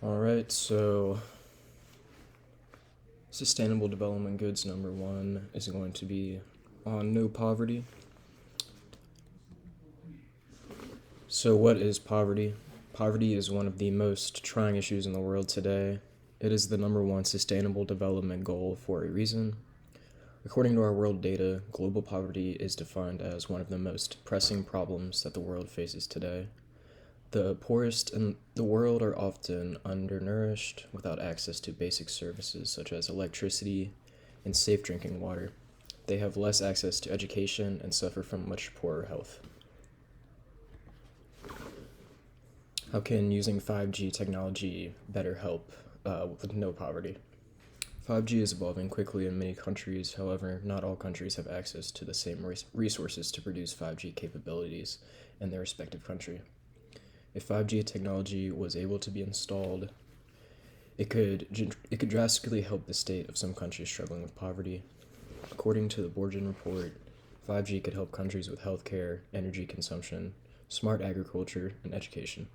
Alright, so Sustainable Development Goods number 1 is going to be on no poverty. So what is poverty? Poverty is one of the most trying issues in the world today. It is the number 1 sustainable development goal for a reason. According to our world data, global poverty is defined as one of the most pressing problems that the world faces today. The poorest in the world are often undernourished, without access to basic services such as electricity and safe drinking water. They have less access to education and suffer from much poorer health. How can using 5G technology better help with no poverty? 5G is evolving quickly in many countries. However, not all countries have access to the same resources to produce 5G capabilities in their respective country. If 5G technology was able to be installed, it could drastically help the state of some countries struggling with poverty. According to the Borgen report, 5G could help countries with healthcare, energy consumption, smart agriculture, and education.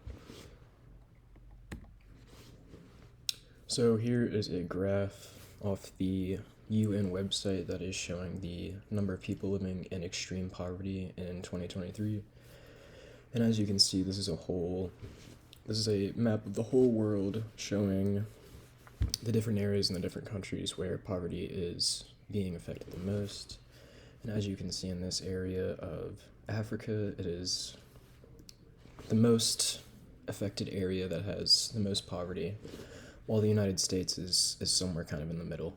So here is a graph off the UN website that is showing the number of people living in extreme poverty in 2023. And as you can see, this is a map of the whole world showing the different areas in the different countries where poverty is being affected the most. And as you can see in this area of Africa, it is the most affected area that has the most poverty, while the United States is somewhere kind of in the middle.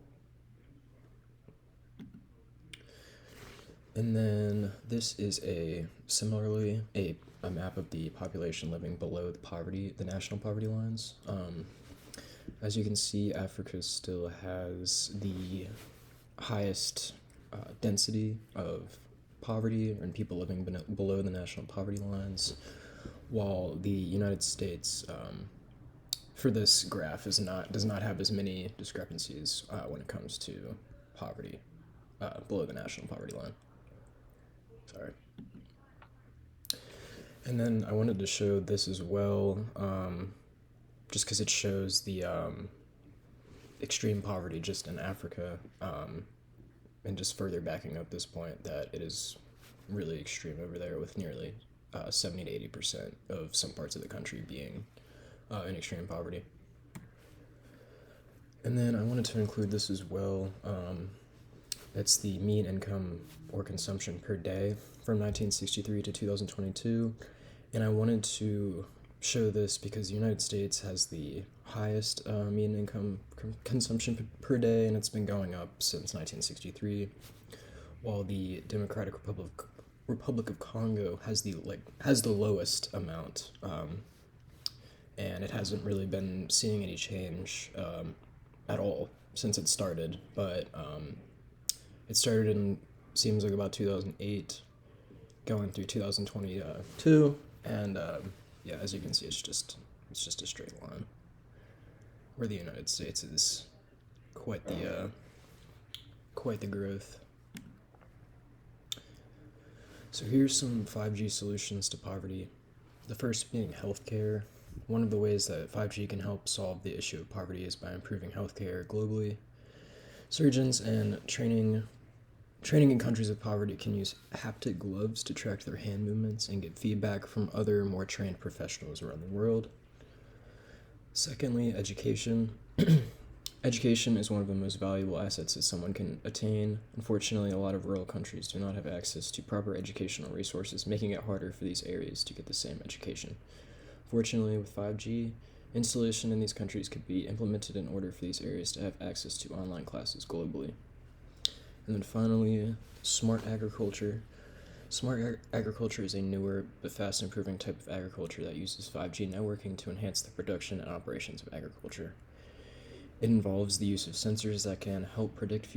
And then this is similarly a map of the population living below the national poverty lines. As you can see, Africa still has the highest density of poverty and people living below the national poverty lines, while the United States, for this graph, does not have as many discrepancies when it comes to poverty below the national poverty line. Sorry. And then I wanted to show this as well, just because it shows the extreme poverty just in Africa, and just further backing up this point that it is really extreme over there, with nearly 70 to 80% of some parts of the country being in extreme poverty. And then I wanted to include this as well. It's the mean income or consumption per day from 1963 to 2022. And I wanted to show this because the United States has the highest mean income consumption per day, and it's been going up since 1963, while the Democratic Republic of Congo has the lowest amount, and it hasn't really been seeing any change at all since it started. But it started in, seems like, about 2008, going through 2022, and yeah, as you can see, it's just a straight line, where the United States is quite the growth. So here's some 5G solutions to poverty. The first being healthcare. One of the ways that 5G can help solve the issue of poverty is by improving healthcare globally. Surgeons and training in countries of poverty can use haptic gloves to track their hand movements and get feedback from other more trained professionals around the world. Secondly, education. Education is one of the most valuable assets that someone can attain. Unfortunately, a lot of rural countries do not have access to proper educational resources, making it harder for these areas to get the same education. Fortunately, with 5G, installation in these countries could be implemented in order for these areas to have access to online classes globally. And then finally, smart agriculture. Smart agriculture is a newer but fast improving type of agriculture that uses 5G networking to enhance the production and operations of agriculture. It involves the use of sensors that can help predict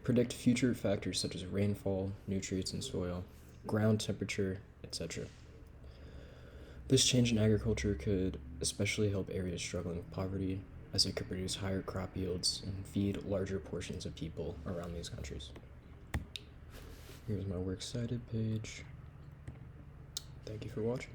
predict future factors such as rainfall, nutrients in soil, ground temperature, etc. This change in agriculture could especially help areas struggling with poverty, as it could produce higher crop yields and feed larger portions of people around these countries. Here's my works cited page. Thank you for watching.